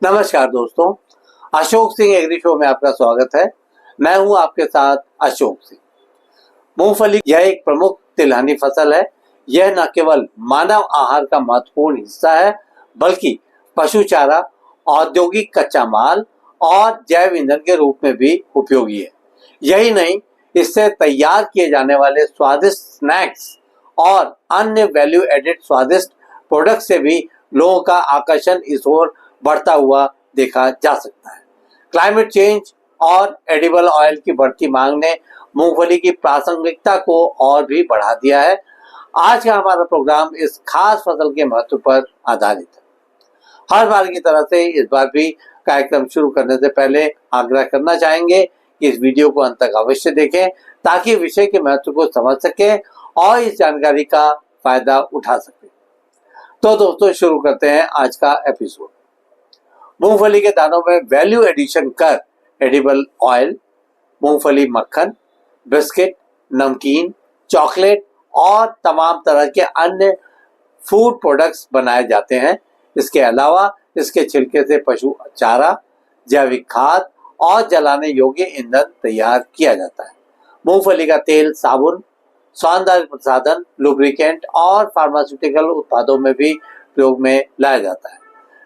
नमस्कार दोस्तों, Ashok Singh agree show में आपका स्वागत है। मैं हूं आपके साथ अशोक सिंह। मूंगफली यह एक प्रमुख तिलहनी फसल है। यह न केवल मानव आहार का महत्वपूर्ण हिस्सा है, बल्कि पशु चारा, औद्योगिक कच्चा माल और जैव ईंधन के रूप में भी उपयोगी है। यही नहीं, इससे तैयार किए जाने वाले स्वादिष्ट स्नैक्स और अन्य वैल्यू एडेड स्वादिष्ट प्रोडक्ट से भी लोगों का आकर्षण इस ओर बढ़ता हुआ देखा जा सकता है। क्लाइमेट चेंज और एडिबल ऑयल की बढ़ती मांग ने मूंगफली की प्रासंगिकता को और भी बढ़ा दिया है। आज का हमारा प्रोग्राम इस खास फसल के महत्व पर आधारित है। हर बार की तरह से इस बार भी कार्यक्रम शुरू करने से पहले आग्रह करना चाहेंगे कि इस वीडियो को अंत तक अवश्य देखें, ताकि विषय के महत्व को समझ सकें और इस जानकारी का फायदा उठा सकें। तो दोस्तों, शुरू करते हैं आज का एपिसोड। मूंगफली के दानों में वैल्यू एडिशन कर एडिबल ऑयल, मूंगफली मक्खन, बिस्किट, नमकीन, चॉकलेट और तमाम तरह के अन्य फूड प्रोडक्ट्स बनाए जाते हैं। इसके अलावा इसके छिलके से पशु चारा, जैविक खाद और जलाने योग्य ईंधन तैयार किया जाता है। मूंगफली का तेल साबुन, सौंदर्य प्रसाधन, लुब्रिकेंट और फार्मास्यूटिकल उत्पादों में भी प्रयोग में लाया जाता है।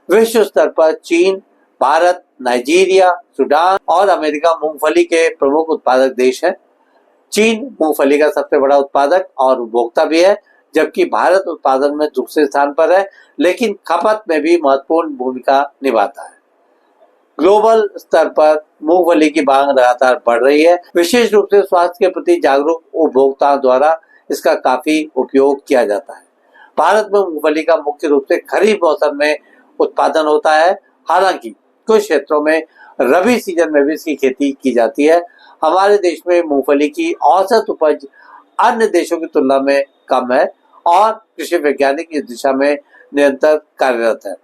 विश्व स्तर पर चीन, भारत, नाइजीरिया, सूडान और अमेरिका मूंगफली के प्रमुख उत्पादक देश हैं। चीन मूंगफली का सबसे बड़ा उत्पादक और उपभोक्ता भी है, जबकि भारत उत्पादन में दूसरे स्थान पर है, लेकिन खपत में भी महत्वपूर्ण भूमिका निभाता है। ग्लोबल स्तर पर मूंगफली की मांग लगातार बढ़ रही है। विशेष रूप से स्वास्थ्य के प्रति जागरूक उपभोक्ताओं द्वारा इसका काफी उपयोग किया जाता है। भारत में मूंगफली का मुख्य रूप से खरीफ मौसम में उत्पादन होता है, हालांकि कुछ क्षेत्रों में रबी सीजन में भी इसकी खेती की जाती है। हमारे देश में मूंगफली की औसत उपज अन्य देशों की तुलना में कम है और कृषि वैज्ञानिक इस दिशा में निरंतर कार्यरत है।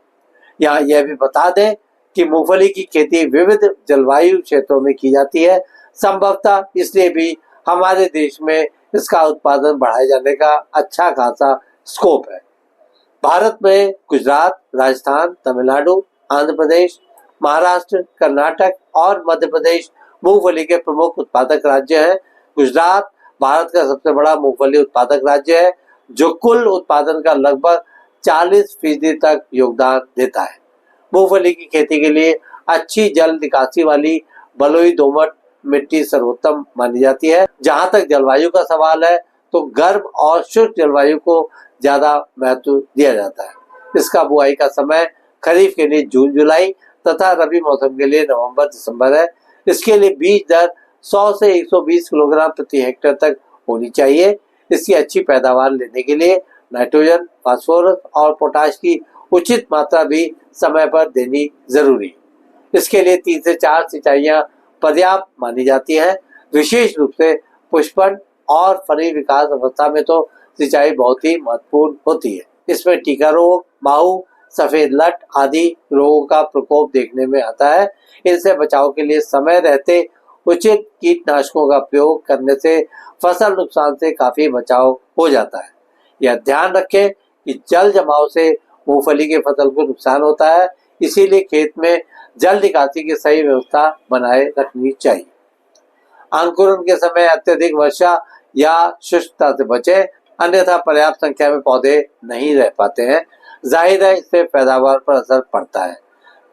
यहाँ यह भी बता दें कि मूंगफली की खेती विविध जलवायु क्षेत्रों में की जाती है। संभवतः इसलिए भी हमारे देश में इसका उत्पादन बढ़ाए जाने का अच्छा खासा स्कोप है। भारत में गुजरात, राजस्थान, तमिलनाडु, आंध्र प्रदेश, महाराष्ट्र, कर्नाटक और मध्य प्रदेश मूंगफली के प्रमुख उत्पादक राज्य हैं। गुजरात भारत का सबसे बड़ा मूंगफली उत्पादक राज्य है, जो कुल उत्पादन का लगभग 40% तक योगदान देता है। मूंगफली की खेती के लिए अच्छी जल निकासी वाली बलुई दोमट मिट्टी सर्वोत्तम मानी जाती है। जहां तक जलवायु का सवाल है, तो गर्म और शुष्क जलवायु को ज्यादा महत्व दिया जाता है। इसका बुआई का समय खरीफ के लिए जून जुलाई तथा रबी मौसम के लिए नवंबर दिसंबर है। इसके लिए बीज दर 100 से 120 किलोग्राम प्रति हेक्टेयर तक होनी चाहिए। इसकी अच्छी पैदावार लेने के लिए नाइट्रोजन, फास्फोरस और पोटाश की उचित मात्रा भी समय पर देनी जरूरी है। इसके लिए 3 से 4 सिंचाइयां पर्याप्त मानी जाती हैं। विशेष रूप से पुष्पन और फली विकास अवस्था में तो सिंचाई बहुत ही महत्वपूर्ण होती है। इसमें टीका रोग, माहू, सफेद लट आदि रोगों का प्रकोप देखने में आता है। इनसे बचाव के लिए समय रहते उचित कीटनाशकों का प्रयोग करने से फसल नुकसान से काफी बचाव हो जाता है। यह ध्यान रखें कि जल जमाव से मूंगफली के फसल को नुकसान होता है, इसीलिए खेत में जल निकासी की सही व्यवस्था बनाए रखनी चाहिए। अंकुरण के समय अत्यधिक वर्षा या शुष्कता से बचें, अन्यथा पर्याप्त संख्या में पौधे नहीं रह पाते हैं। जाहिर है, इससे पैदावार पर असर पड़ता है।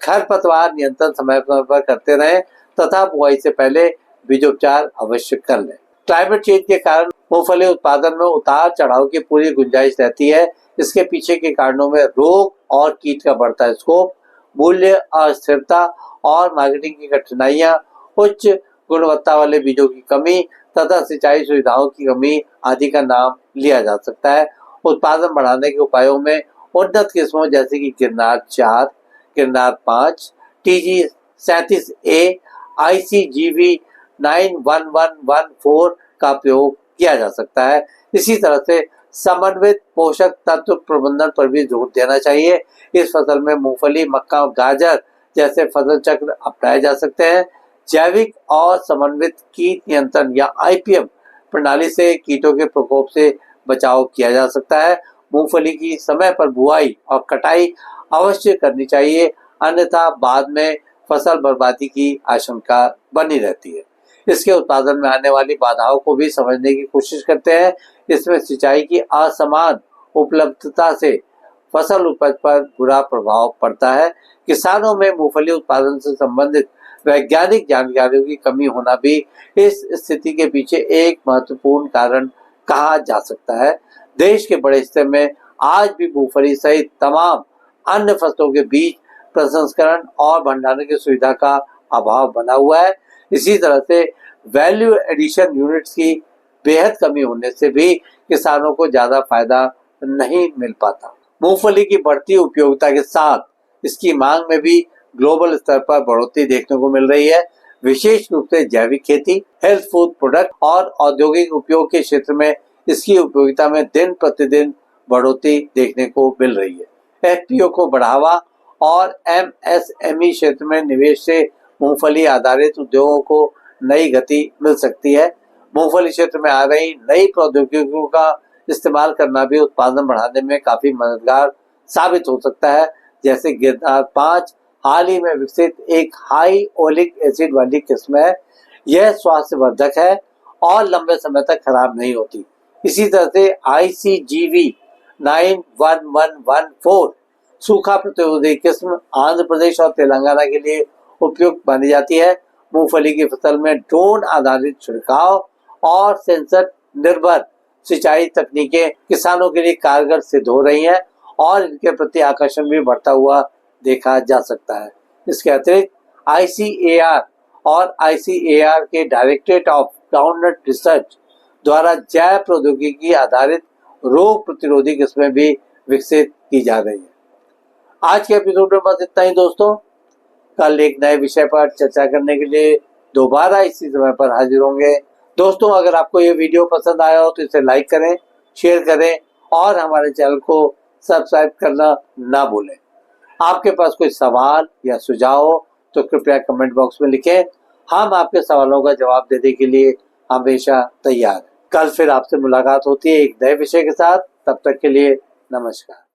खरपतवार नियंत्रण समय पर करते रहें तथा बुआई से पहले बीजोपचार अवश्य कर लें। क्लाइमेट चेंज के कारण मूंगफली उत्पादन में उतार चढ़ाव की पूरी गुंजाइश रहती है। इसके पीछे के कारणों में रोग और कीट का बढ़ता स्कोप, मूल्य अस्थिरता और मार्केटिंग की कठिनाइयां, उच्च गुणवत्ता वाले बीजों की कमी तथा सिंचाई सुविधाओं की कमी आदि का नाम लिया जा सकता है। उत्पादन बढ़ाने के उपायों में उन्नत किस्मों जैसे कि Girnar 4, Girnar 5, TG 37A, ICGV 91114 का प्रयोग किया जा सकता है। इसी तरह से समन्वित पोषक तत्व प्रबंधन पर भी जोर देना चाहिए। इस फसल में मूंगफली, मक्का और गाजर जैसे फसल चक्र अपनाए जा सकते हैं। जैविक और समन्वित कीट नियंत्रण या IPM प्रणाली से कीटों के प्रकोप से बचाव किया जा सकता है। मूंगफली की समय पर बुआई और कटाई अवश्य करनी चाहिए। अन्यथा बाद में फसल बर्बादी की आशंका बनी रहती है। इसके उत्पादन में आने वाली बाधाओं को भी समझने की कोशिश करते हैं। इसमें सिंचाई की असमान उपलब्धता से फसल उपज पर बुरा प्रभाव पड़ता है। किसानों में मूंगफली उत्पादन से संबंधित वैज्ञानिक जानकारियों की कमी होना भी इस स्थिति के पीछे एक महत्वपूर्ण कारण कहा जा सकता है। देश के बड़े हिस्से में आज भी मूंगफली सहित तमाम अन्य फसलों के बीज प्रसंस्करण और भंडारण की सुविधा का अभाव बना हुआ है। इसी तरह से वैल्यू एडिशन यूनिट्स की बेहद कमी होने से भी किसानों को ज्यादा फायदा नहीं मिल पाता। मूंगफली की बढ़ती उपयोगिता के साथ इसकी मांग में भी ग्लोबल स्तर पर बढ़ोतरी देखने को मिल रही है। विशेष रूप से जैविक खेती, हेल्थ फूड प्रोडक्ट और औद्योगिक उपयोग के क्षेत्र में इसकी उपयोगिता में दिन प्रतिदिन बढ़ोतरी देखने को मिल रही है। एफपीओ को बढ़ावा और एमएसएमई क्षेत्र में निवेश से मूंगफली आधारित उद्योगों को नई गति मिल सकती है। मूंगफली क्षेत्र में आ रही नई प्रौद्योगिकियों का इस्तेमाल करना भी उत्पादन बढ़ाने में काफी मददगार साबित हो सकता है। जैसे गिरनार 5 हाल ही में विकसित एक हाई ओलिक एसिड वाली किस्म है। यह स्वास्थ्यवर्धक है और लंबे समय तक खराब नहीं होती। इसी तरह से ICGV 91114 सूखा प्रतिरोधी किस्म आंध्र प्रदेश और तेलंगाना के लिए उपयुक्त मानी जाती है। मूंगफली की फसल में ड्रोन आधारित छिड़काव और सेंसर निर्भर सिंचाई तकनीकें किसानों के लिए कारगर सिद्ध हो रही हैं और इनके प्रति आकर्षण भी बढ़ता हुआ देखा जा सकता है। इसके अतिरिक्त ICAR और ICAR के डायरेक्टरेट ऑफ ग्राउंडनट रिसर्च द्वारा जैव प्रौद्योगिकी आधारित रोग प्रतिरोधी किस्में भी विकसित की जा रही है। आज के एपिसोड में बस इतना ही दोस्तों। कल एक नए विषय पर चर्चा करने के लिए दोबारा इसी समय पर हाजिर होंगे। दोस्तों, अगर आपको ये वीडियो पसंद आया हो तो इसे लाइक करें, शेयर करें और हमारे चैनल को सब्सक्राइब करना ना भूलें। आपके पास कोई सवाल या सुझाव हो तो कृपया कमेंट बॉक्स में लिखें। हम आपके सवालों का जवाब देने के लिए हमेशा तैयार हैं। कल फिर आपसे मुलाकात होती है एक नए विषय के साथ। तब तक के लिए नमस्कार।